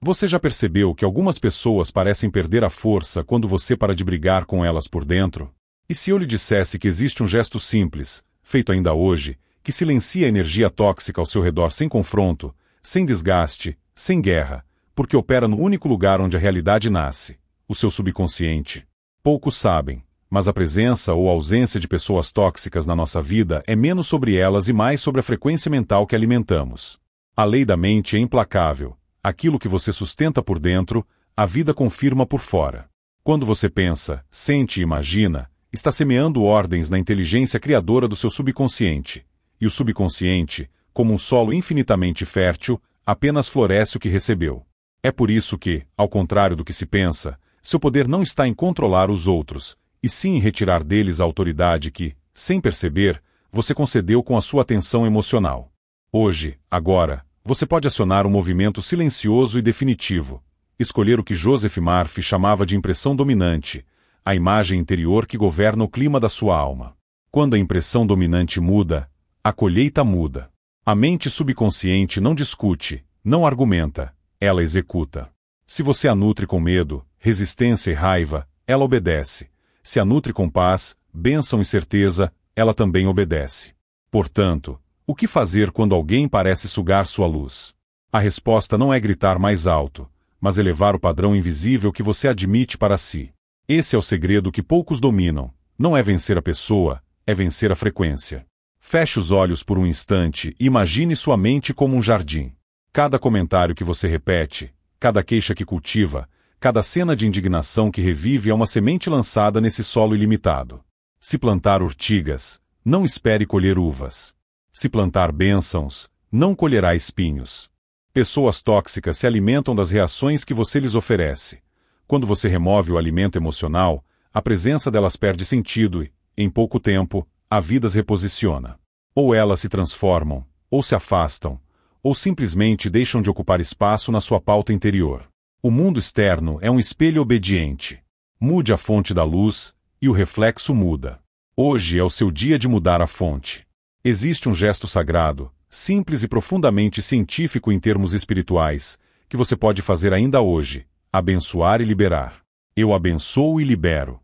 Você já percebeu que algumas pessoas parecem perder a força quando você para de brigar com elas por dentro? E se eu lhe dissesse que existe um gesto simples, feito ainda hoje, que silencia a energia tóxica ao seu redor sem confronto, sem desgaste, sem guerra, porque opera no único lugar onde a realidade nasce, o seu subconsciente? Poucos sabem, mas a presença ou ausência de pessoas tóxicas na nossa vida é menos sobre elas e mais sobre a frequência mental que alimentamos. A lei da mente é implacável. Aquilo que você sustenta por dentro, a vida confirma por fora. Quando você pensa, sente e imagina, está semeando ordens na inteligência criadora do seu subconsciente. E o subconsciente, como um solo infinitamente fértil, apenas floresce o que recebeu. É por isso que, ao contrário do que se pensa, seu poder não está em controlar os outros, e sim em retirar deles a autoridade que, sem perceber, você concedeu com a sua atenção emocional. Hoje, agora, você pode acionar um movimento silencioso e definitivo, escolher o que Joseph Murphy chamava de impressão dominante, a imagem interior que governa o clima da sua alma. Quando a impressão dominante muda, a colheita muda. A mente subconsciente não discute, não argumenta, ela executa. Se você a nutre com medo, resistência e raiva, ela obedece. Se a nutre com paz, bênção e certeza, ela também obedece. Portanto, o que fazer quando alguém parece sugar sua luz? A resposta não é gritar mais alto, mas elevar o padrão invisível que você admite para si. Esse é o segredo que poucos dominam. Não é vencer a pessoa, é vencer a frequência. Feche os olhos por um instante e imagine sua mente como um jardim. Cada comentário que você repete, cada queixa que cultiva, cada cena de indignação que revive é uma semente lançada nesse solo ilimitado. Se plantar urtigas, não espere colher uvas. Se plantar bênçãos, não colherá espinhos. Pessoas tóxicas se alimentam das reações que você lhes oferece. Quando você remove o alimento emocional, a presença delas perde sentido e, em pouco tempo, a vida as reposiciona. Ou elas se transformam, ou se afastam, ou simplesmente deixam de ocupar espaço na sua pauta interior. O mundo externo é um espelho obediente. Mude a fonte da luz, e o reflexo muda. Hoje é o seu dia de mudar a fonte. Existe um gesto sagrado, simples e profundamente científico em termos espirituais, que você pode fazer ainda hoje: abençoar e liberar. Eu abençoo e libero.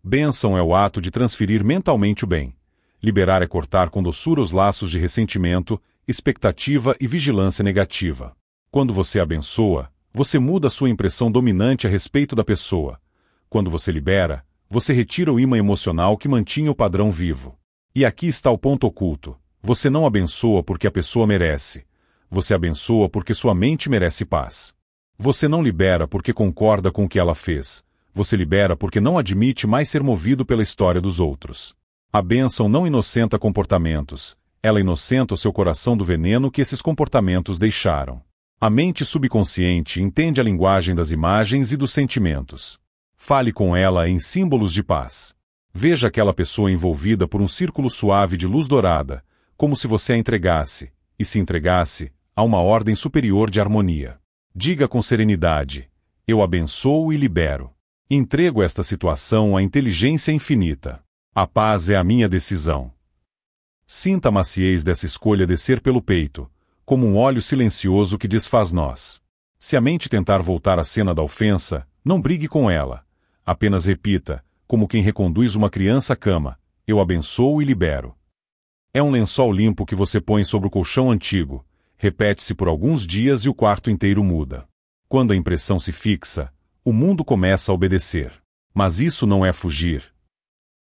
Bênção é o ato de transferir mentalmente o bem. Liberar é cortar com doçura os laços de ressentimento, expectativa e vigilância negativa. Quando você abençoa, você muda sua impressão dominante a respeito da pessoa. Quando você libera, você retira o ímã emocional que mantinha o padrão vivo. E aqui está o ponto oculto. Você não abençoa porque a pessoa merece. Você abençoa porque sua mente merece paz. Você não libera porque concorda com o que ela fez. Você libera porque não admite mais ser movido pela história dos outros. A bênção não inocenta comportamentos. Ela inocenta o seu coração do veneno que esses comportamentos deixaram. A mente subconsciente entende a linguagem das imagens e dos sentimentos. Fale com ela em símbolos de paz. Veja aquela pessoa envolvida por um círculo suave de luz dourada, como se você a entregasse, e se entregasse, a uma ordem superior de harmonia. Diga com serenidade: eu abençoo e libero. Entrego esta situação à inteligência infinita. A paz é a minha decisão. Sinta a maciez dessa escolha descer pelo peito, como um óleo silencioso que desfaz nós. Se a mente tentar voltar à cena da ofensa, não brigue com ela. Apenas repita, como quem reconduz uma criança à cama: eu abençoo e libero. É um lençol limpo que você põe sobre o colchão antigo. Repete-se por alguns dias e o quarto inteiro muda. Quando a impressão se fixa, o mundo começa a obedecer. Mas isso não é fugir.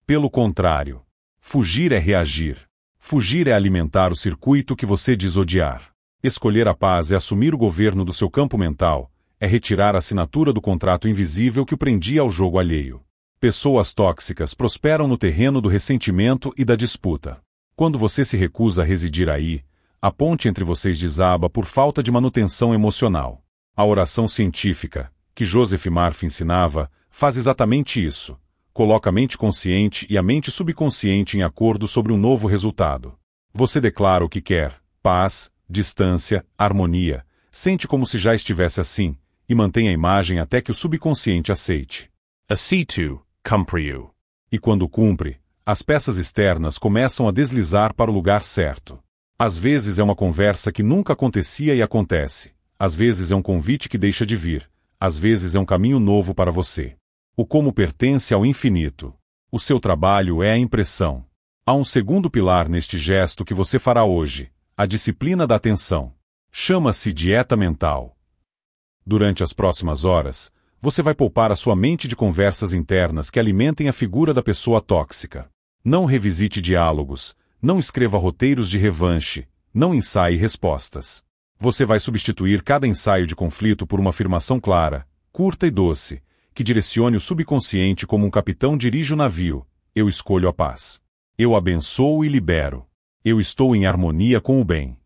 Pelo contrário, fugir é reagir. Fugir é alimentar o circuito que você diz odiar. Escolher a paz é assumir o governo do seu campo mental, é retirar a assinatura do contrato invisível que o prendia ao jogo alheio. Pessoas tóxicas prosperam no terreno do ressentimento e da disputa. Quando você se recusa a residir aí, a ponte entre vocês desaba por falta de manutenção emocional. A oração científica, que Joseph Murphy ensinava, faz exatamente isso. Coloca a mente consciente e a mente subconsciente em acordo sobre um novo resultado. Você declara o que quer: paz, distância, harmonia. Sente como se já estivesse assim, e mantém a imagem até que o subconsciente aceite. Aceito, cumpre-o. E quando cumpre, as peças externas começam a deslizar para o lugar certo. Às vezes é uma conversa que nunca acontecia e acontece. Às vezes é um convite que deixa de vir, às vezes é um caminho novo para você. O como pertence ao infinito. O seu trabalho é a impressão. Há um segundo pilar neste gesto que você fará hoje, a disciplina da atenção. Chama-se dieta mental. Durante as próximas horas, você vai poupar a sua mente de conversas internas que alimentem a figura da pessoa tóxica. Não revisite diálogos, não escreva roteiros de revanche, não ensaie respostas. Você vai substituir cada ensaio de conflito por uma afirmação clara, curta e doce, que direcione o subconsciente como um capitão dirige o navio: eu escolho a paz. Eu abençoo e libero. Eu estou em harmonia com o bem.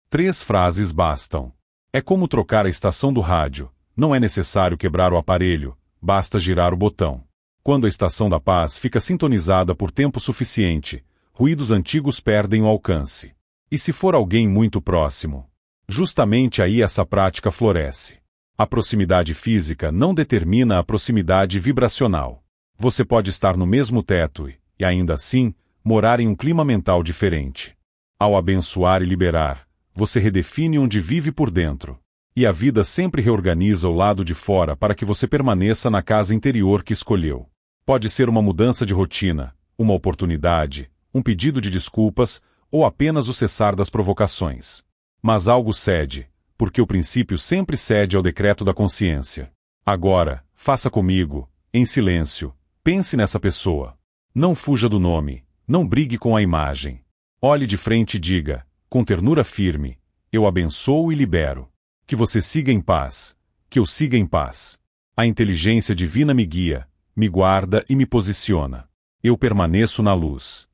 3 frases bastam. É como trocar a estação do rádio. Não é necessário quebrar o aparelho, basta girar o botão. Quando a estação da paz fica sintonizada por tempo suficiente, ruídos antigos perdem o alcance. E se for alguém muito próximo? Justamente aí essa prática floresce. A proximidade física não determina a proximidade vibracional. Você pode estar no mesmo teto e ainda assim, morar em um clima mental diferente. Ao abençoar e liberar, você redefine onde vive por dentro. E a vida sempre reorganiza o lado de fora para que você permaneça na casa interior que escolheu. Pode ser uma mudança de rotina, uma oportunidade, um pedido de desculpas ou apenas o cessar das provocações. Mas algo cede, porque o princípio sempre cede ao decreto da consciência. Agora, faça comigo, em silêncio, pense nessa pessoa. Não fuja do nome, não brigue com a imagem. Olhe de frente e diga, com ternura firme: eu abençoo e libero. Que você siga em paz, que eu siga em paz. A inteligência divina me guia, me guarda e me posiciona. Eu permaneço na luz.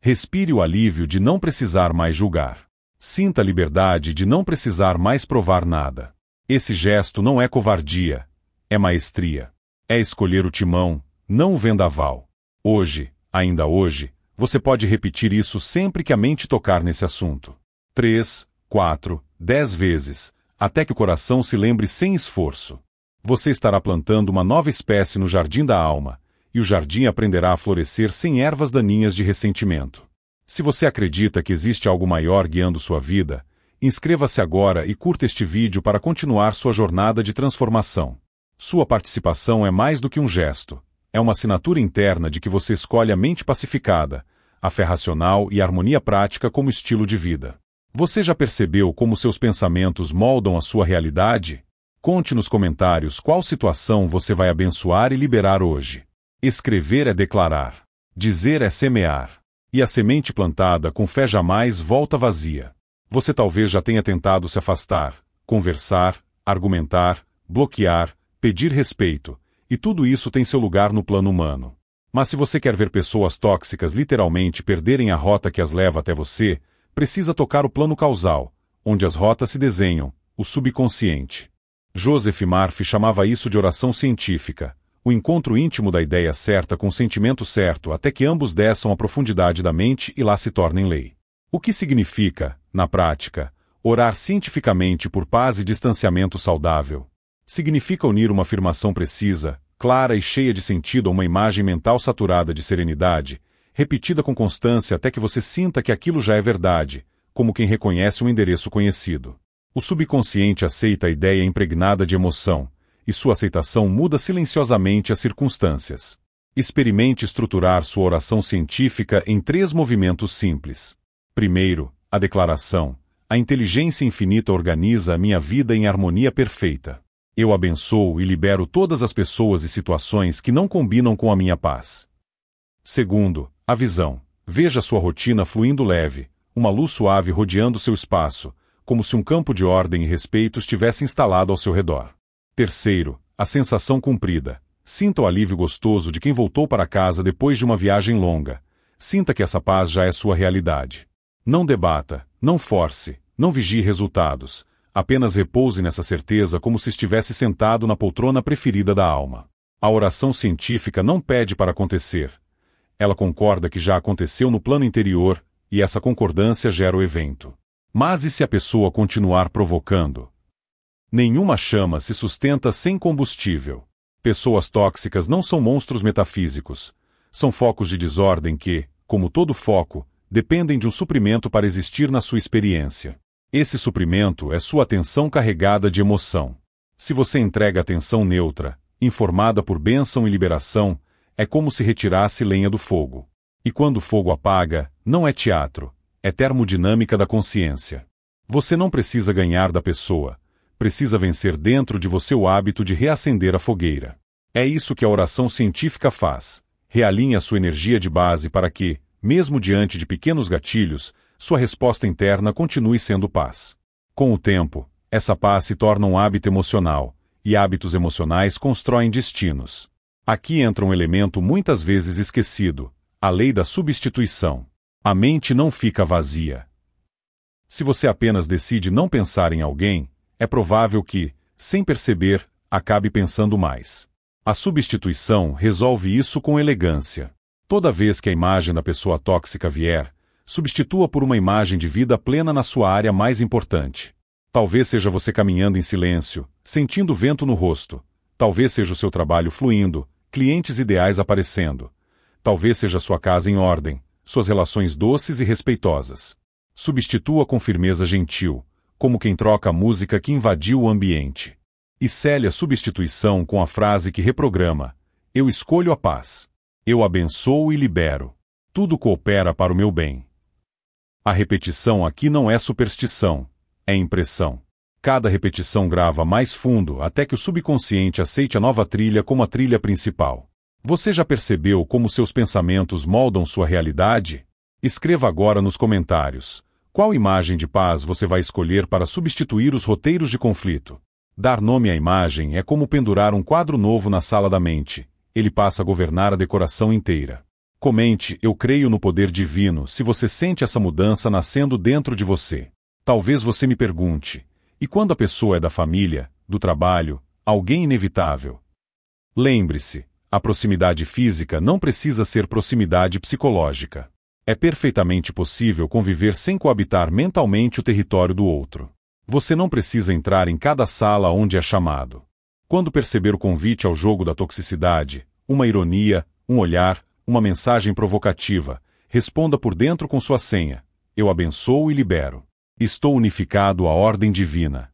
Respire o alívio de não precisar mais julgar. Sinta a liberdade de não precisar mais provar nada. Esse gesto não é covardia, é maestria. É escolher o timão, não o vendaval. Hoje, ainda hoje, você pode repetir isso sempre que a mente tocar nesse assunto. 3, 4, 10 vezes, até que o coração se lembre sem esforço. Você estará plantando uma nova espécie no jardim da alma, e o jardim aprenderá a florescer sem ervas daninhas de ressentimento. Se você acredita que existe algo maior guiando sua vida, inscreva-se agora e curta este vídeo para continuar sua jornada de transformação. Sua participação é mais do que um gesto. É uma assinatura interna de que você escolhe a mente pacificada, a fé racional e a harmonia prática como estilo de vida. Você já percebeu como seus pensamentos moldam a sua realidade? Conte nos comentários qual situação você vai abençoar e liberar hoje. Escrever é declarar. Dizer é semear. E a semente plantada com fé jamais volta vazia. Você talvez já tenha tentado se afastar, conversar, argumentar, bloquear, pedir respeito, e tudo isso tem seu lugar no plano humano. Mas se você quer ver pessoas tóxicas literalmente perderem a rota que as leva até você, precisa tocar o plano causal, onde as rotas se desenham, o subconsciente. Joseph Murphy chamava isso de oração científica, o encontro íntimo da ideia certa com o sentimento certo até que ambos desçam à profundidade da mente e lá se tornem lei. O que significa, na prática, orar cientificamente por paz e distanciamento saudável? Significa unir uma afirmação precisa, clara e cheia de sentido a uma imagem mental saturada de serenidade, repetida com constância até que você sinta que aquilo já é verdade, como quem reconhece um endereço conhecido. O subconsciente aceita a ideia impregnada de emoção, e sua aceitação muda silenciosamente as circunstâncias. Experimente estruturar sua oração científica em 3 movimentos simples. Primeiro, a declaração. A inteligência infinita organiza a minha vida em harmonia perfeita. Eu abençoo e libero todas as pessoas e situações que não combinam com a minha paz. Segundo, a visão. Veja sua rotina fluindo leve, uma luz suave rodeando seu espaço, como se um campo de ordem e respeito estivesse instalado ao seu redor. Terceiro, a sensação cumprida. Sinta o alívio gostoso de quem voltou para casa depois de uma viagem longa. Sinta que essa paz já é sua realidade. Não debata, não force, não vigie resultados. Apenas repouse nessa certeza como se estivesse sentado na poltrona preferida da alma. A oração científica não pede para acontecer. Ela concorda que já aconteceu no plano interior, e essa concordância gera o evento. Mas e se a pessoa continuar provocando? Nenhuma chama se sustenta sem combustível. Pessoas tóxicas não são monstros metafísicos. São focos de desordem que, como todo foco, dependem de um suprimento para existir na sua experiência. Esse suprimento é sua atenção carregada de emoção. Se você entrega atenção neutra, informada por bênção e liberação, é como se retirasse lenha do fogo. E quando o fogo apaga, não é teatro, é termodinâmica da consciência. Você não precisa ganhar da pessoa, precisa vencer dentro de você o hábito de reacender a fogueira. É isso que a oração científica faz. Realinha sua energia de base para que, mesmo diante de pequenos gatilhos, sua resposta interna continue sendo paz. Com o tempo, essa paz se torna um hábito emocional, e hábitos emocionais constroem destinos. Aqui entra um elemento muitas vezes esquecido, a lei da substituição. A mente não fica vazia. Se você apenas decide não pensar em alguém, é provável que, sem perceber, acabe pensando mais. A substituição resolve isso com elegância. Toda vez que a imagem da pessoa tóxica vier, substitua por uma imagem de vida plena na sua área mais importante. Talvez seja você caminhando em silêncio, sentindo vento no rosto. Talvez seja o seu trabalho fluindo, clientes ideais aparecendo. Talvez seja sua casa em ordem, suas relações doces e respeitosas. Substitua com firmeza gentil, como quem troca a música que invadiu o ambiente. E cele a substituição com a frase que reprograma: eu escolho a paz. Eu abençoo e libero. Tudo coopera para o meu bem. A repetição aqui não é superstição, é impressão. Cada repetição grava mais fundo até que o subconsciente aceite a nova trilha como a trilha principal. Você já percebeu como seus pensamentos moldam sua realidade? Escreva agora nos comentários. Qual imagem de paz você vai escolher para substituir os roteiros de conflito? Dar nome à imagem é como pendurar um quadro novo na sala da mente. Ele passa a governar a decoração inteira. Comente: eu creio no poder divino, se você sente essa mudança nascendo dentro de você. Talvez você me pergunte: e quando a pessoa é da família, do trabalho, alguém inevitável? Lembre-se, a proximidade física não precisa ser proximidade psicológica. É perfeitamente possível conviver sem coabitar mentalmente o território do outro. Você não precisa entrar em cada sala onde é chamado. Quando perceber o convite ao jogo da toxicidade, uma ironia, um olhar, uma mensagem provocativa, responda por dentro com sua senha: eu abençoo e libero. Estou unificado à ordem divina.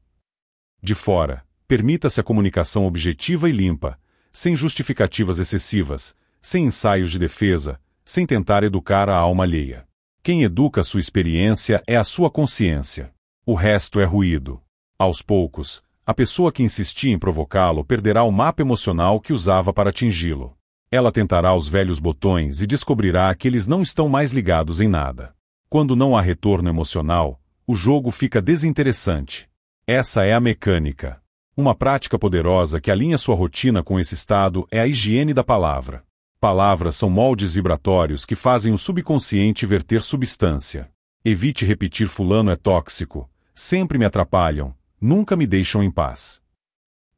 De fora, permita-se a comunicação objetiva e limpa, sem justificativas excessivas, sem ensaios de defesa, sem tentar educar a alma alheia. Quem educa a sua experiência é a sua consciência. O resto é ruído. Aos poucos, a pessoa que insistir em provocá-lo perderá o mapa emocional que usava para atingi-lo. Ela tentará os velhos botões e descobrirá que eles não estão mais ligados em nada. Quando não há retorno emocional, o jogo fica desinteressante. Essa é a mecânica. Uma prática poderosa que alinha sua rotina com esse estado é a higiene da palavra. Palavras são moldes vibratórios que fazem o subconsciente verter substância. Evite repetir: fulano é tóxico, sempre me atrapalham, nunca me deixam em paz.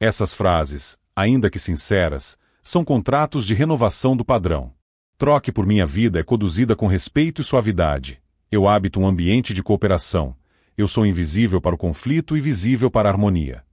Essas frases, ainda que sinceras, são contratos de renovação do padrão. Troque por minha vida é conduzida com respeito e suavidade. Eu habito um ambiente de cooperação. Eu sou invisível para o conflito e visível para a harmonia.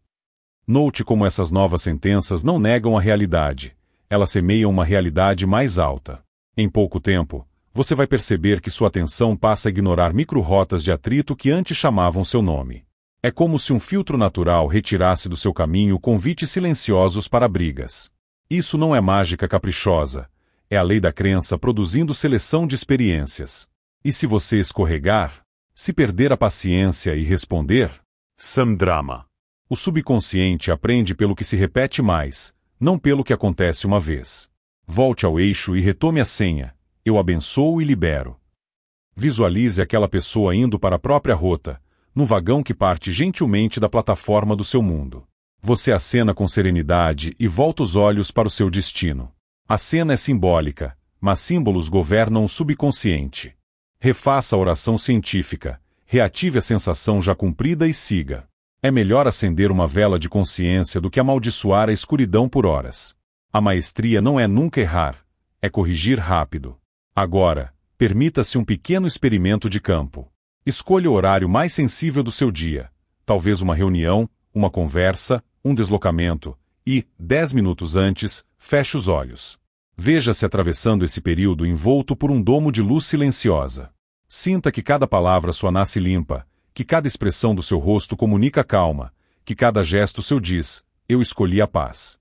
Note como essas novas sentenças não negam a realidade. Elas semeiam uma realidade mais alta. Em pouco tempo, você vai perceber que sua atenção passa a ignorar micro-rotas de atrito que antes chamavam seu nome. É como se um filtro natural retirasse do seu caminho convites silenciosos para brigas. Isso não é mágica caprichosa. É a lei da crença produzindo seleção de experiências. E se você escorregar, se perder a paciência e responder, samdrama. O subconsciente aprende pelo que se repete mais, não pelo que acontece uma vez. Volte ao eixo e retome a senha: eu abençoo e libero. Visualize aquela pessoa indo para a própria rota, num vagão que parte gentilmente da plataforma do seu mundo. Você acena com serenidade e volta os olhos para o seu destino. A cena é simbólica, mas símbolos governam o subconsciente. Refaça a oração científica, reative a sensação já cumprida e siga. É melhor acender uma vela de consciência do que amaldiçoar a escuridão por horas. A maestria não é nunca errar, é corrigir rápido. Agora, permita-se um pequeno experimento de campo. Escolha o horário mais sensível do seu dia, talvez uma reunião, uma conversa, um deslocamento, e, 10 minutos antes, feche os olhos. Veja-se atravessando esse período envolto por um domo de luz silenciosa. Sinta que cada palavra sua nasce limpa, que cada expressão do seu rosto comunica calma, que cada gesto seu diz, eu escolhi a paz.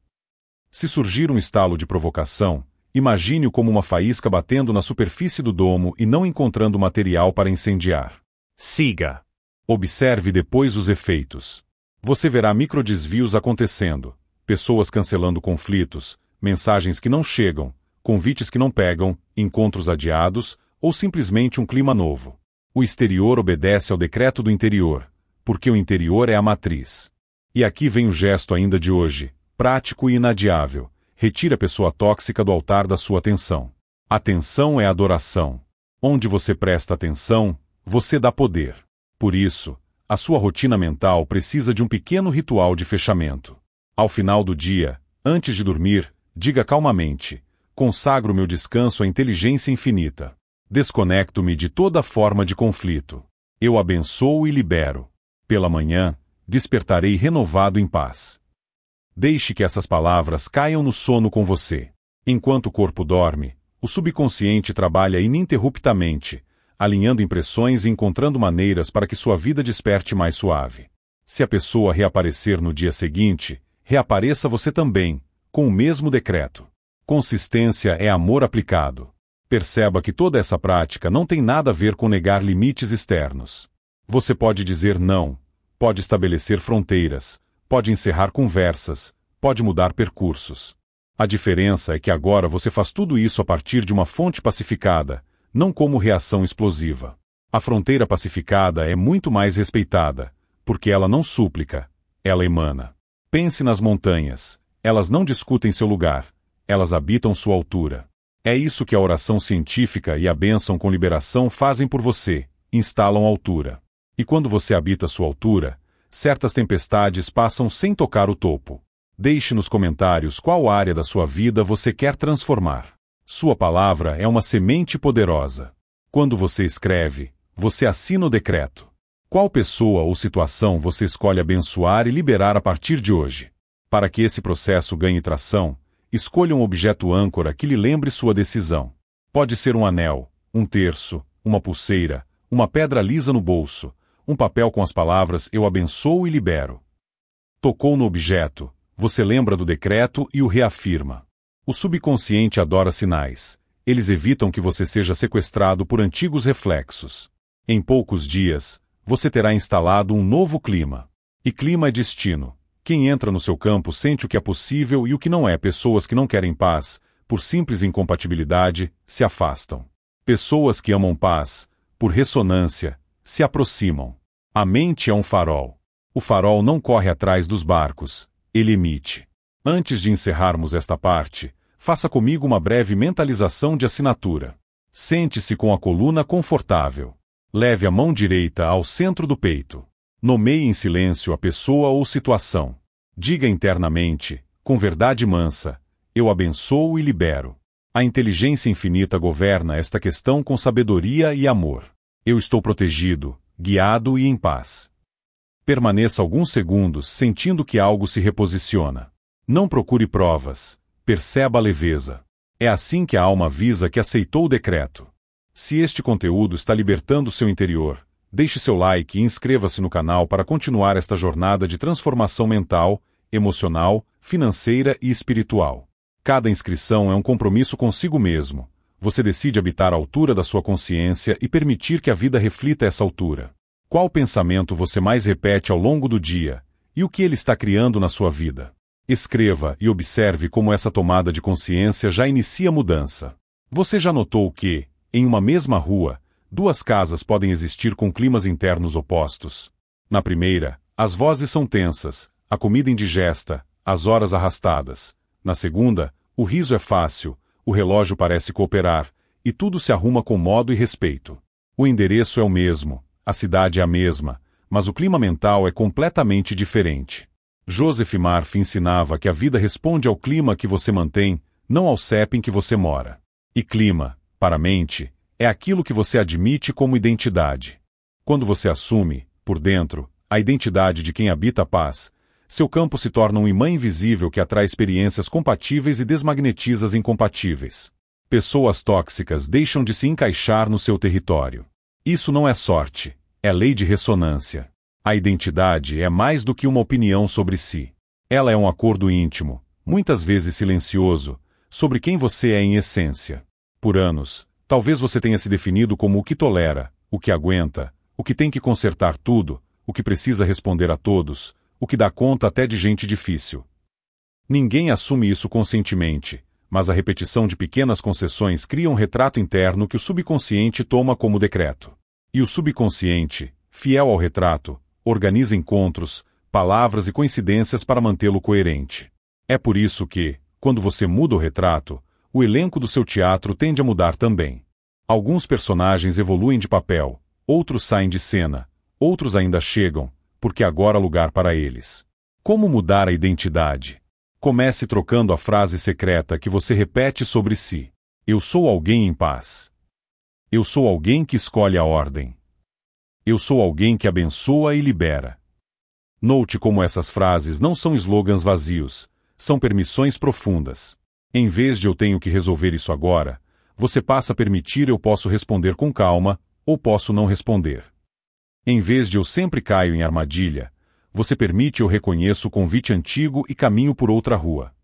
Se surgir um estalo de provocação, imagine-o como uma faísca batendo na superfície do domo e não encontrando material para incendiar. Siga. Observe depois os efeitos. Você verá microdesvios acontecendo, pessoas cancelando conflitos, mensagens que não chegam, convites que não pegam, encontros adiados, ou simplesmente um clima novo. O exterior obedece ao decreto do interior, porque o interior é a matriz. E aqui vem o gesto ainda de hoje, prático e inadiável. Retire a pessoa tóxica do altar da sua atenção. Atenção é adoração. Onde você presta atenção, você dá poder. Por isso, a sua rotina mental precisa de um pequeno ritual de fechamento. Ao final do dia, antes de dormir, diga calmamente, consagro meu descanso à inteligência infinita. Desconecto-me de toda forma de conflito. Eu abençoo e libero. Pela manhã, despertarei renovado em paz. Deixe que essas palavras caiam no sono com você. Enquanto o corpo dorme, o subconsciente trabalha ininterruptamente, alinhando impressões e encontrando maneiras para que sua vida desperte mais suave. Se a pessoa reaparecer no dia seguinte, reapareça você também, com o mesmo decreto. Consistência é amor aplicado. Perceba que toda essa prática não tem nada a ver com negar limites externos. Você pode dizer não, pode estabelecer fronteiras, pode encerrar conversas, pode mudar percursos. A diferença é que agora você faz tudo isso a partir de uma fonte pacificada, não como reação explosiva. A fronteira pacificada é muito mais respeitada, porque ela não súplica, ela emana. Pense nas montanhas, elas não discutem seu lugar, elas habitam sua altura. É isso que a oração científica e a bênção com liberação fazem por você, instalam altura. E quando você habita sua altura, certas tempestades passam sem tocar o topo. Deixe nos comentários qual área da sua vida você quer transformar. Sua palavra é uma semente poderosa. Quando você escreve, você assina o decreto. Qual pessoa ou situação você escolhe abençoar e liberar a partir de hoje? Para que esse processo ganhe tração, escolha um objeto âncora que lhe lembre sua decisão. Pode ser um anel, um terço, uma pulseira, uma pedra lisa no bolso, um papel com as palavras eu abençoo e libero. Tocou no objeto, você lembra do decreto e o reafirma. O subconsciente adora sinais. Eles evitam que você seja sequestrado por antigos reflexos. Em poucos dias, você terá instalado um novo clima. E clima é destino. Quem entra no seu campo sente o que é possível e o que não é. Pessoas que não querem paz, por simples incompatibilidade, se afastam. Pessoas que amam paz, por ressonância, se aproximam. A mente é um farol. O farol não corre atrás dos barcos, ele emite. Antes de encerrarmos esta parte, faça comigo uma breve mentalização de assinatura. Sente-se com a coluna confortável. Leve a mão direita ao centro do peito. Nomeie em silêncio a pessoa ou situação. Diga internamente, com verdade mansa, eu abençoo e libero. A inteligência infinita governa esta questão com sabedoria e amor. Eu estou protegido, guiado e em paz. Permaneça alguns segundos sentindo que algo se reposiciona. Não procure provas, perceba a leveza. É assim que a alma avisa que aceitou o decreto. Se este conteúdo está libertando seu interior, deixe seu like e inscreva-se no canal para continuar esta jornada de transformação mental, emocional, financeira e espiritual. Cada inscrição é um compromisso consigo mesmo. Você decide habitar a altura da sua consciência e permitir que a vida reflita essa altura. Qual pensamento você mais repete ao longo do dia, e o que ele está criando na sua vida? Escreva e observe como essa tomada de consciência já inicia mudança. Você já notou que, em uma mesma rua, duas casas podem existir com climas internos opostos? Na primeira, as vozes são tensas, a comida indigesta, as horas arrastadas. Na segunda, o riso é fácil, o relógio parece cooperar, e tudo se arruma com modo e respeito. O endereço é o mesmo, a cidade é a mesma, mas o clima mental é completamente diferente. Joseph Murphy ensinava que a vida responde ao clima que você mantém, não ao CEP em que você mora. E clima, para a mente, é aquilo que você admite como identidade. Quando você assume, por dentro, a identidade de quem habita a paz, seu campo se torna um imã invisível que atrai experiências compatíveis e desmagnetiza as incompatíveis. Pessoas tóxicas deixam de se encaixar no seu território. Isso não é sorte, É lei de ressonância. A identidade é mais do que uma opinião sobre si. Ela é um acordo íntimo, muitas vezes silencioso, sobre quem você é em essência. Por anos, talvez você tenha se definido como o que tolera, o que aguenta, o que tem que consertar tudo, o que precisa responder a todos, o que dá conta até de gente difícil. Ninguém assume isso conscientemente, mas a repetição de pequenas concessões cria um retrato interno que o subconsciente toma como decreto. E o subconsciente, fiel ao retrato, organiza encontros, palavras e coincidências para mantê-lo coerente. É por isso que, quando você muda o retrato, o elenco do seu teatro tende a mudar também. Alguns personagens evoluem de papel, outros saem de cena, outros ainda chegam, porque agora há lugar para eles. Como mudar a identidade? Comece trocando a frase secreta que você repete sobre si. Eu sou alguém em paz. Eu sou alguém que escolhe a ordem. Eu sou alguém que abençoa e libera. Note como essas frases não são slogans vazios, são permissões profundas. Em vez de eu tenho que resolver isso agora, você passa a permitir eu posso responder com calma, ou posso não responder. Em vez de eu sempre caio em armadilha, você permite eu reconheço o convite antigo e caminho por outra rua.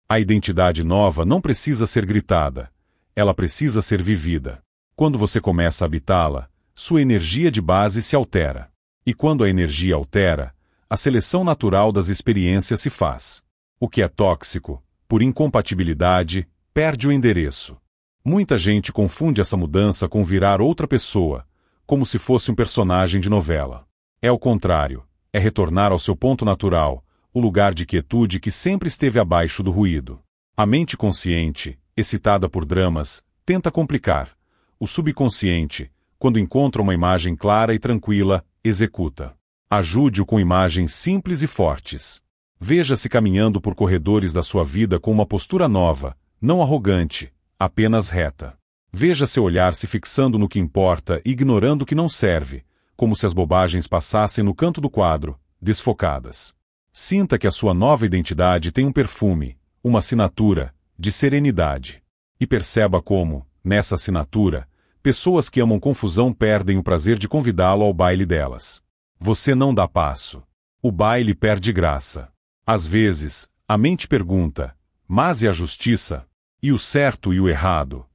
A identidade nova não precisa ser gritada, ela precisa ser vivida. Quando você começa a habitá-la, sua energia de base se altera. E quando a energia altera, a seleção natural das experiências se faz. O que é tóxico, por incompatibilidade, perde o endereço. Muita gente confunde essa mudança com virar outra pessoa, como se fosse um personagem de novela. É o contrário, é retornar ao seu ponto natural, o lugar de quietude que sempre esteve abaixo do ruído. A mente consciente, excitada por dramas, tenta complicar. O subconsciente, quando encontra uma imagem clara e tranquila, executa. Ajude-o com imagens simples e fortes. Veja-se caminhando por corredores da sua vida com uma postura nova, não arrogante, apenas reta. Veja seu olhar se fixando no que importa e ignorando o que não serve, como se as bobagens passassem no canto do quadro, desfocadas. Sinta que a sua nova identidade tem um perfume, uma assinatura, de serenidade. E perceba como, nessa assinatura, pessoas que amam confusão perdem o prazer de convidá-lo ao baile delas. Você não dá passo. O baile perde graça. Às vezes, a mente pergunta, mas e a justiça? E o certo e o errado?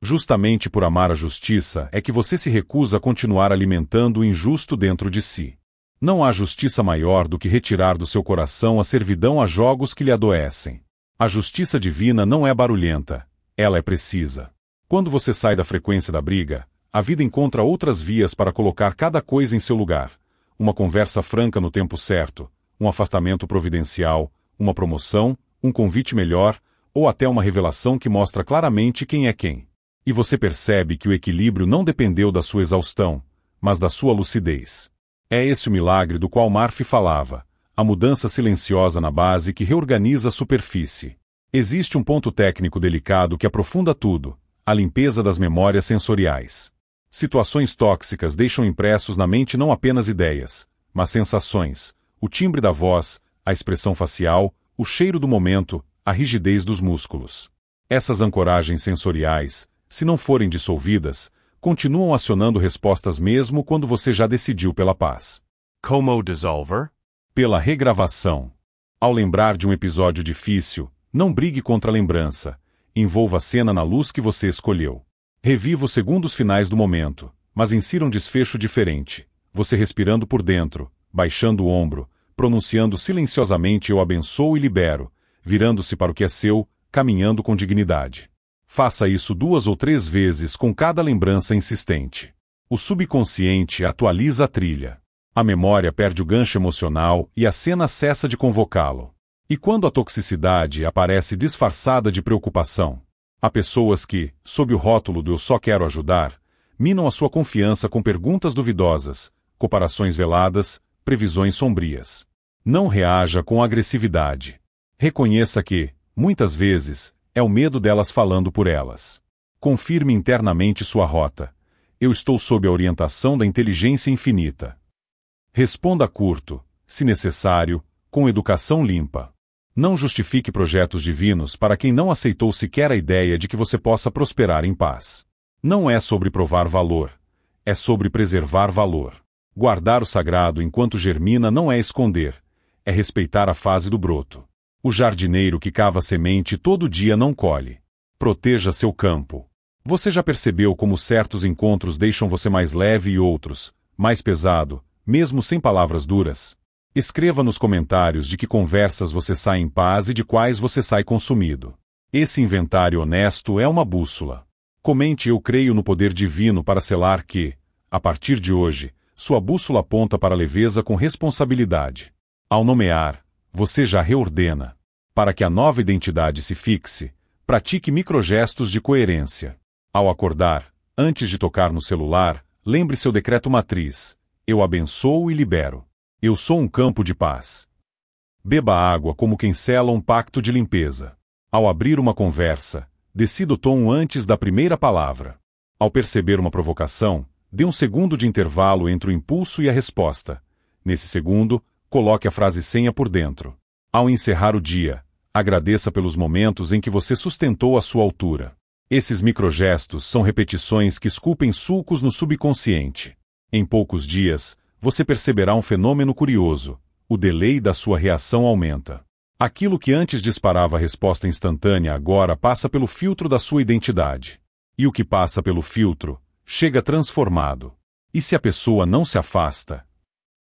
Justamente por amar a justiça é que você se recusa a continuar alimentando o injusto dentro de si. Não há justiça maior do que retirar do seu coração a servidão a jogos que lhe adoecem. A justiça divina não é barulhenta, ela é precisa. Quando você sai da frequência da briga, a vida encontra outras vias para colocar cada coisa em seu lugar. Uma conversa franca no tempo certo, um afastamento providencial, uma promoção, um convite melhor, ou até uma revelação que mostra claramente quem é quem. E você percebe que o equilíbrio não dependeu da sua exaustão, mas da sua lucidez. É esse o milagre do qual Murphy falava, a mudança silenciosa na base que reorganiza a superfície. Existe um ponto técnico delicado que aprofunda tudo, a limpeza das memórias sensoriais. Situações tóxicas deixam impressos na mente não apenas ideias, mas sensações, o timbre da voz, a expressão facial, o cheiro do momento, a rigidez dos músculos. Essas ancoragens sensoriais, se não forem dissolvidas, continuam acionando respostas mesmo quando você já decidiu pela paz. Como dissolver? Pela regravação. Ao lembrar de um episódio difícil, não brigue contra a lembrança. Envolva a cena na luz que você escolheu. Reviva os segundos finais do momento, mas insira um desfecho diferente. Você respirando por dentro, baixando o ombro, pronunciando silenciosamente eu abençoo e libero, virando-se para o que é seu, caminhando com dignidade. Faça isso 2 ou 3 vezes com cada lembrança insistente. O subconsciente atualiza a trilha. A memória perde o gancho emocional e a cena cessa de convocá-lo. E quando a toxicidade aparece disfarçada de preocupação? Há pessoas que, sob o rótulo do eu só quero ajudar, minam a sua confiança com perguntas duvidosas, comparações veladas, previsões sombrias. Não reaja com agressividade. Reconheça que, muitas vezes, é o medo delas falando por elas. Confirme internamente sua rota. Eu estou sob a orientação da inteligência infinita. Responda curto, se necessário, com educação limpa. Não justifique projetos divinos para quem não aceitou sequer a ideia de que você possa prosperar em paz. Não é sobre provar valor. É sobre preservar valor. Guardar o sagrado enquanto germina não é esconder, é respeitar a fase do broto. O jardineiro que cava semente todo dia não colhe. Proteja seu campo. Você já percebeu como certos encontros deixam você mais leve e outros, mais pesado, mesmo sem palavras duras? Escreva nos comentários de que conversas você sai em paz e de quais você sai consumido. Esse inventário honesto é uma bússola. Comente: eu creio no poder divino para selar que, a partir de hoje, sua bússola aponta para a leveza com responsabilidade. Ao nomear, você já reordena. Para que a nova identidade se fixe, pratique microgestos de coerência. Ao acordar, antes de tocar no celular, lembre seu decreto matriz: eu abençoo e libero. Eu sou um campo de paz. Beba água como quem sela um pacto de limpeza. Ao abrir uma conversa, decida o tom antes da primeira palavra. Ao perceber uma provocação, dê um segundo de intervalo entre o impulso e a resposta. Nesse segundo, coloque a frase-senha por dentro. Ao encerrar o dia, agradeça pelos momentos em que você sustentou a sua altura. Esses microgestos são repetições que esculpem sulcos no subconsciente. Em poucos dias, você perceberá um fenômeno curioso: o delay da sua reação aumenta. Aquilo que antes disparava a resposta instantânea agora passa pelo filtro da sua identidade. E o que passa pelo filtro, chega transformado. E se a pessoa não se afasta?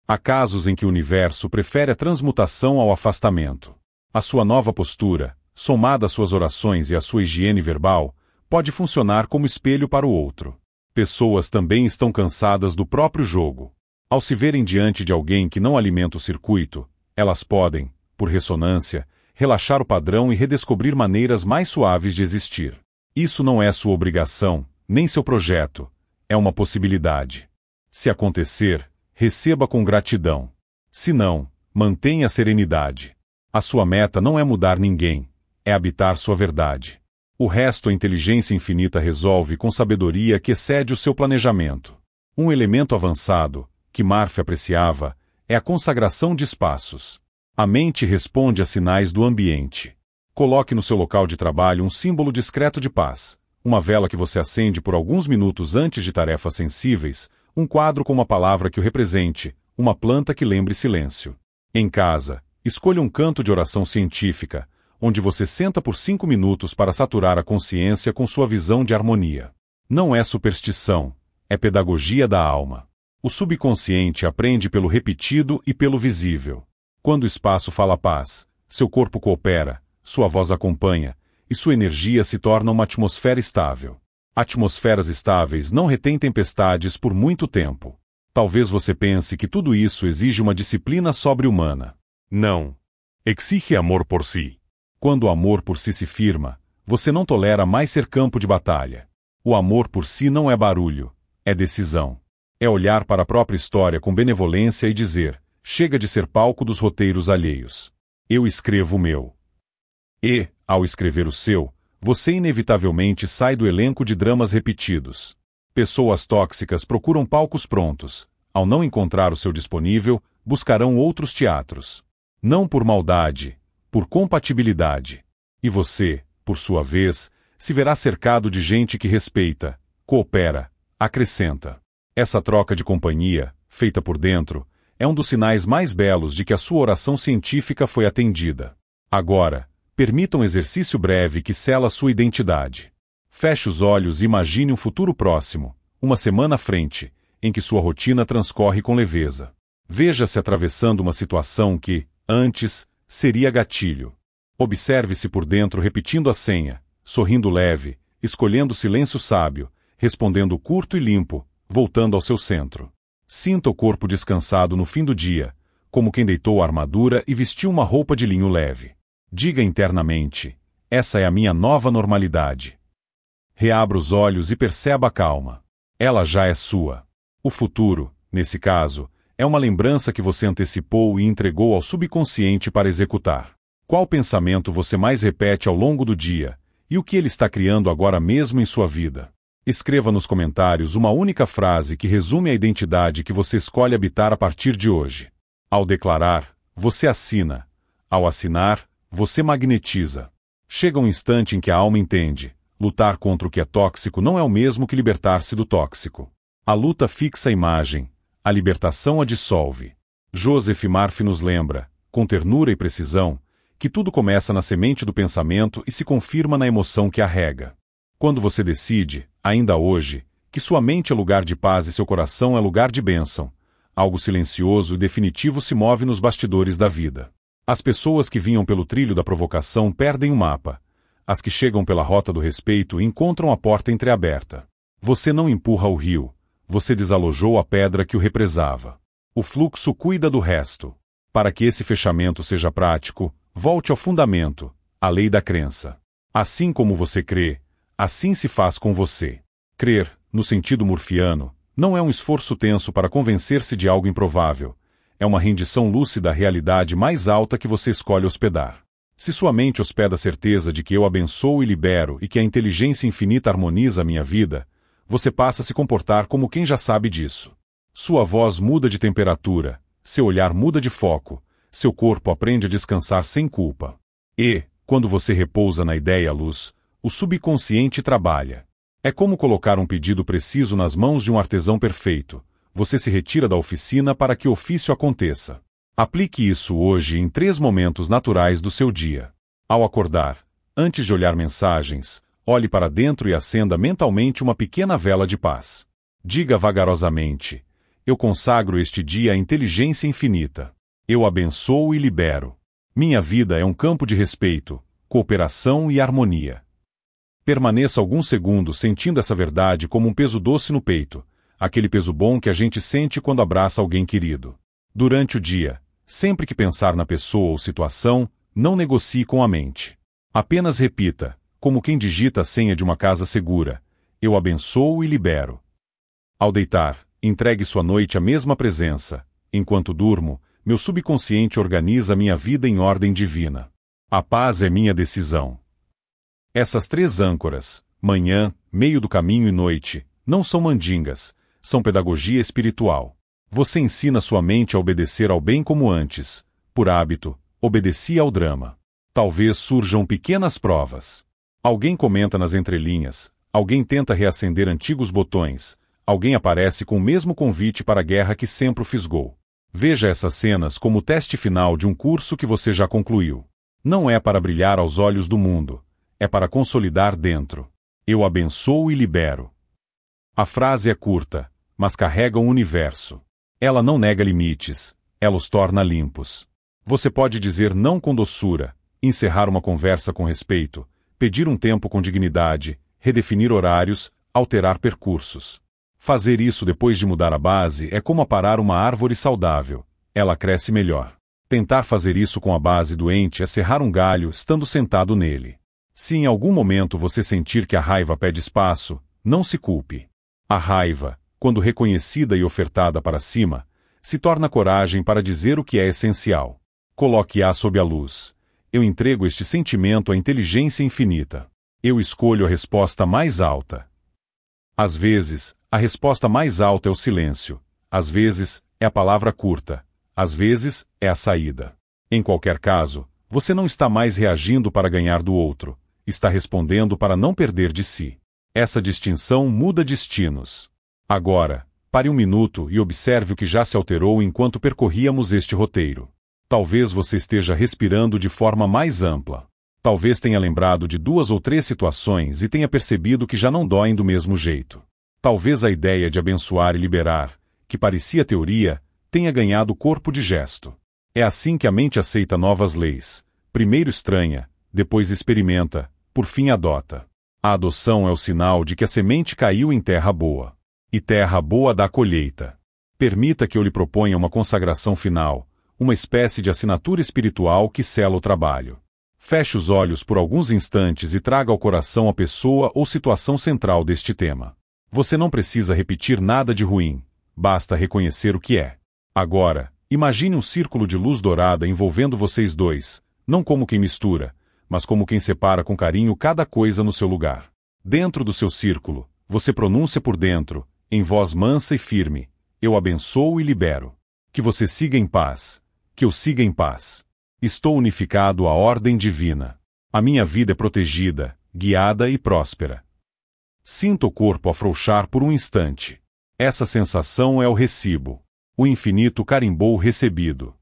Há casos em que o universo prefere a transmutação ao afastamento. A sua nova postura, somada às suas orações e à sua higiene verbal, pode funcionar como espelho para o outro. Pessoas também estão cansadas do próprio jogo. Ao se verem diante de alguém que não alimenta o circuito, elas podem, por ressonância, relaxar o padrão e redescobrir maneiras mais suaves de existir. Isso não é sua obrigação, nem seu projeto. É uma possibilidade. Se acontecer, receba com gratidão. Se não, mantenha a serenidade. A sua meta não é mudar ninguém, é habitar sua verdade. O resto a inteligência infinita resolve com sabedoria que excede o seu planejamento. Um elemento avançado, que Marf apreciava, é a consagração de espaços. A mente responde a sinais do ambiente. Coloque no seu local de trabalho um símbolo discreto de paz, uma vela que você acende por alguns minutos antes de tarefas sensíveis, um quadro com uma palavra que o represente, uma planta que lembre silêncio. Em casa, escolha um canto de oração científica, onde você senta por 5 minutos para saturar a consciência com sua visão de harmonia. Não é superstição, é pedagogia da alma. O subconsciente aprende pelo repetido e pelo visível. Quando o espaço fala paz, seu corpo coopera, sua voz acompanha, e sua energia se torna uma atmosfera estável. Atmosferas estáveis não retêm tempestades por muito tempo. Talvez você pense que tudo isso exige uma disciplina sobre-humana. Não. Exige amor por si. Quando o amor por si se firma, você não tolera mais ser campo de batalha. O amor por si não é barulho, é decisão. É olhar para a própria história com benevolência e dizer: chega de ser palco dos roteiros alheios. Eu escrevo o meu. E, ao escrever o seu, você inevitavelmente sai do elenco de dramas repetidos. Pessoas tóxicas procuram palcos prontos. Ao não encontrar o seu disponível, buscarão outros teatros. Não por maldade, por compatibilidade. E você, por sua vez, se verá cercado de gente que respeita, coopera, acrescenta. Essa troca de companhia, feita por dentro, é um dos sinais mais belos de que a sua oração científica foi atendida. Agora, permita um exercício breve que sela sua identidade. Feche os olhos e imagine um futuro próximo, uma semana à frente, em que sua rotina transcorre com leveza. Veja-se atravessando uma situação que, antes, seria gatilho. Observe-se por dentro repetindo a senha, sorrindo leve, escolhendo silêncio sábio, respondendo curto e limpo, voltando ao seu centro. Sinta o corpo descansado no fim do dia, como quem deitou a armadura e vestiu uma roupa de linho leve. Diga internamente: essa é a minha nova normalidade. Reabra os olhos e perceba a calma. Ela já é sua. O futuro, nesse caso, é uma lembrança que você antecipou e entregou ao subconsciente para executar. Qual pensamento você mais repete ao longo do dia, e o que ele está criando agora mesmo em sua vida? Escreva nos comentários uma única frase que resume a identidade que você escolhe habitar a partir de hoje. Ao declarar, você assina. Ao assinar, você magnetiza. Chega um instante em que a alma entende: lutar contra o que é tóxico não é o mesmo que libertar-se do tóxico. A luta fixa a imagem, a libertação a dissolve. Joseph Murphy nos lembra, com ternura e precisão, que tudo começa na semente do pensamento e se confirma na emoção que a rega. Quando você decide, ainda hoje, que sua mente é lugar de paz e seu coração é lugar de bênção, algo silencioso e definitivo se move nos bastidores da vida. As pessoas que vinham pelo trilho da provocação perdem o mapa. As que chegam pela rota do respeito encontram a porta entreaberta. Você não empurra o rio, você desalojou a pedra que o represava. O fluxo cuida do resto. Para que esse fechamento seja prático, volte ao fundamento, a lei da crença. Assim como você crê, assim se faz com você. Crer, no sentido murfiano, não é um esforço tenso para convencer-se de algo improvável. É uma rendição lúcida à realidade mais alta que você escolhe hospedar. Se sua mente hospeda a certeza de que eu abençoo e libero e que a inteligência infinita harmoniza a minha vida, você passa a se comportar como quem já sabe disso. Sua voz muda de temperatura, seu olhar muda de foco, seu corpo aprende a descansar sem culpa. E, quando você repousa na ideia luz, o subconsciente trabalha. É como colocar um pedido preciso nas mãos de um artesão perfeito. Você se retira da oficina para que o ofício aconteça. Aplique isso hoje em 3 momentos naturais do seu dia. Ao acordar, antes de olhar mensagens, olhe para dentro e acenda mentalmente uma pequena vela de paz. Diga vagarosamente: eu consagro este dia à inteligência infinita. Eu abençoo e libero. Minha vida é um campo de respeito, cooperação e harmonia. Permaneça alguns segundos sentindo essa verdade como um peso doce no peito, aquele peso bom que a gente sente quando abraça alguém querido. Durante o dia, sempre que pensar na pessoa ou situação, não negocie com a mente. Apenas repita, como quem digita a senha de uma casa segura: eu abençoo e libero. Ao deitar, entregue sua noite à mesma presença. Enquanto durmo, meu subconsciente organiza minha vida em ordem divina. A paz é minha decisão. Essas 3 âncoras, manhã, meio do caminho e noite, não são mandingas, são pedagogia espiritual. Você ensina sua mente a obedecer ao bem como antes. Por hábito, obedecia ao drama. Talvez surjam pequenas provas. Alguém comenta nas entrelinhas, alguém tenta reacender antigos botões, alguém aparece com o mesmo convite para a guerra que sempre o fisgou. Veja essas cenas como o teste final de um curso que você já concluiu. Não é para brilhar aos olhos do mundo, é para consolidar dentro. Eu abençoo e libero. A frase é curta, mas carrega um universo. Ela não nega limites, ela os torna limpos. Você pode dizer não com doçura, encerrar uma conversa com respeito, pedir um tempo com dignidade, redefinir horários, alterar percursos. Fazer isso depois de mudar a base é como aparar uma árvore saudável. Ela cresce melhor. Tentar fazer isso com a base doente é serrar um galho estando sentado nele. Se em algum momento você sentir que a raiva pede espaço, não se culpe. A raiva, quando reconhecida e ofertada para cima, se torna coragem para dizer o que é essencial. Coloque-a sob a luz. Eu entrego este sentimento à inteligência infinita. Eu escolho a resposta mais alta. Às vezes, a resposta mais alta é o silêncio. Às vezes, é a palavra curta. Às vezes, é a saída. Em qualquer caso, você não está mais reagindo para ganhar do outro. Está respondendo para não perder de si. Essa distinção muda destinos. Agora, pare um minuto e observe o que já se alterou enquanto percorríamos este roteiro. Talvez você esteja respirando de forma mais ampla. Talvez tenha lembrado de 2 ou 3 situações e tenha percebido que já não doem do mesmo jeito. Talvez a ideia de abençoar e liberar, que parecia teoria, tenha ganhado corpo de gesto. É assim que a mente aceita novas leis. Primeiro estranha, depois experimenta, por fim adota. A adoção é o sinal de que a semente caiu em terra boa. E terra boa dá colheita. Permita que eu lhe proponha uma consagração final, uma espécie de assinatura espiritual que sela o trabalho. Feche os olhos por alguns instantes e traga ao coração a pessoa ou situação central deste tema. Você não precisa repetir nada de ruim, basta reconhecer o que é. Agora, imagine um círculo de luz dourada envolvendo vocês dois, não como quem mistura, mas como quem separa com carinho cada coisa no seu lugar. Dentro do seu círculo, você pronuncia por dentro, em voz mansa e firme: eu abençoo e libero. Que você siga em paz. Que eu siga em paz. Estou unificado à ordem divina. A minha vida é protegida, guiada e próspera. Sinta o corpo afrouxar por um instante. Essa sensação é o recibo. O infinito carimbou o recebido.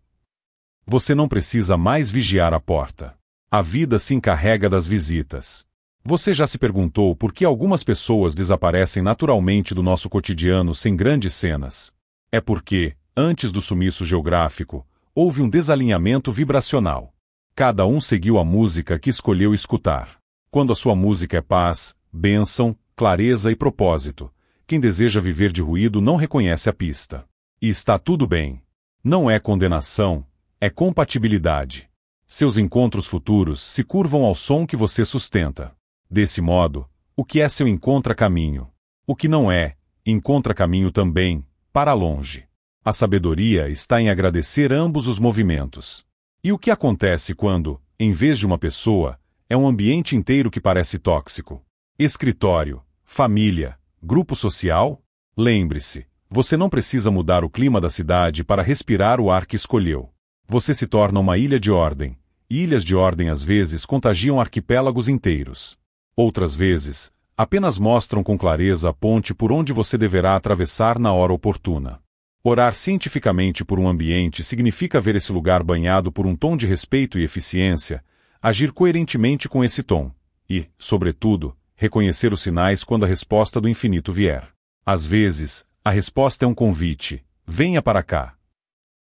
Você não precisa mais vigiar a porta. A vida se encarrega das visitas. Você já se perguntou por que algumas pessoas desaparecem naturalmente do nosso cotidiano sem grandes cenas? É porque, antes do sumiço geográfico, houve um desalinhamento vibracional. Cada um seguiu a música que escolheu escutar. Quando a sua música é paz, bênção, clareza e propósito, quem deseja viver de ruído não reconhece a pista. E está tudo bem. Não é condenação, é compatibilidade. Seus encontros futuros se curvam ao som que você sustenta. Desse modo, o que é seu encontra-caminho? O que não é, encontra-caminho também, para longe. A sabedoria está em agradecer ambos os movimentos. E o que acontece quando, em vez de uma pessoa, é um ambiente inteiro que parece tóxico? Escritório, família, grupo social? Lembre-se, você não precisa mudar o clima da cidade para respirar o ar que escolheu. Você se torna uma ilha de ordem. Ilhas de ordem às vezes contagiam arquipélagos inteiros. Outras vezes, apenas mostram com clareza a ponte por onde você deverá atravessar na hora oportuna. Orar cientificamente por um ambiente significa ver esse lugar banhado por um tom de respeito e eficiência, agir coerentemente com esse tom e, sobretudo, reconhecer os sinais quando a resposta do infinito vier. Às vezes, a resposta é um convite: venha para cá.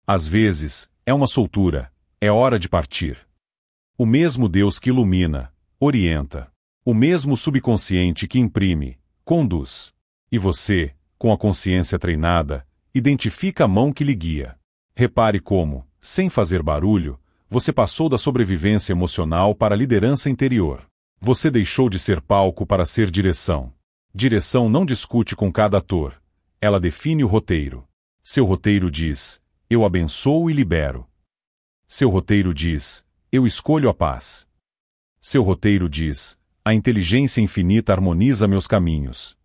Às vezes, é uma soltura: é hora de partir. O mesmo Deus que ilumina, orienta. O mesmo subconsciente que imprime, conduz. E você, com a consciência treinada, identifica a mão que lhe guia. Repare como, sem fazer barulho, você passou da sobrevivência emocional para a liderança interior. Você deixou de ser palco para ser direção. Direção não discute com cada ator. Ela define o roteiro. Seu roteiro diz: eu abençoo e libero. Seu roteiro diz: eu escolho a paz. Seu roteiro diz: a inteligência infinita harmoniza meus caminhos.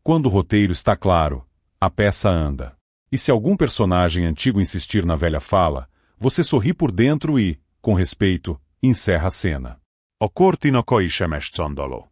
Quando o roteiro está claro, a peça anda. E se algum personagem antigo insistir na velha fala, você sorri por dentro e, com respeito, encerra a cena. A cortinako isemes condolo.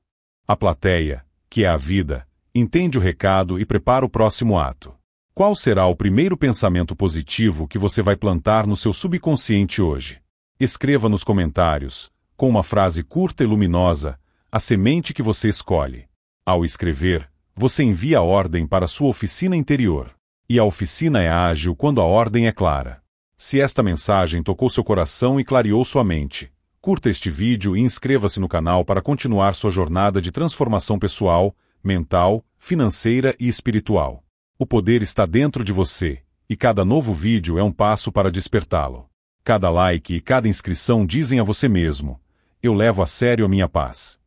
A plateia, que é a vida, entende o recado e prepara o próximo ato. Qual será o primeiro pensamento positivo que você vai plantar no seu subconsciente hoje? Escreva nos comentários, com uma frase curta e luminosa, a semente que você escolhe. Ao escrever, você envia a ordem para sua oficina interior. E a oficina é ágil quando a ordem é clara. Se esta mensagem tocou seu coração e clareou sua mente, curta este vídeo e inscreva-se no canal para continuar sua jornada de transformação pessoal, mental, financeira e espiritual. O poder está dentro de você, e cada novo vídeo é um passo para despertá-lo. Cada like e cada inscrição dizem a você mesmo: eu levo a sério a minha paz.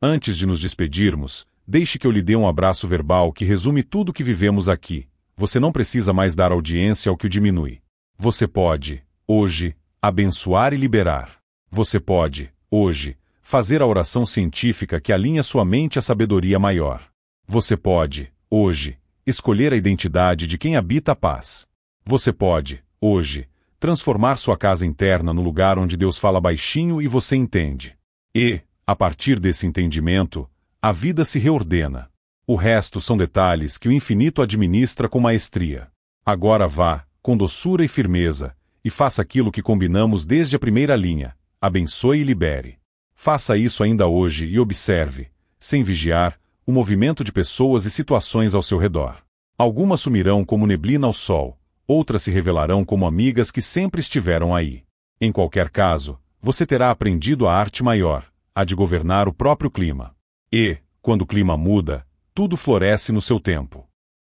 Antes de nos despedirmos, deixe que eu lhe dê um abraço verbal que resume tudo o que vivemos aqui. Você não precisa mais dar audiência ao que o diminui. Você pode, hoje, abençoar e liberar. Você pode, hoje, fazer a oração científica que alinha sua mente à sabedoria maior. Você pode, hoje, escolher a identidade de quem habita a paz. Você pode, hoje, transformar sua casa interna no lugar onde Deus fala baixinho e você entende. E, a partir desse entendimento, a vida se reordena. O resto são detalhes que o infinito administra com maestria. Agora vá, com doçura e firmeza, e faça aquilo que combinamos desde a primeira linha: abençoe e libere. Faça isso ainda hoje e observe, sem vigiar, o movimento de pessoas e situações ao seu redor. Algumas sumirão como neblina ao sol, outras se revelarão como amigas que sempre estiveram aí. Em qualquer caso, você terá aprendido a arte maior, a de governar o próprio clima. E, quando o clima muda, tudo floresce no seu tempo.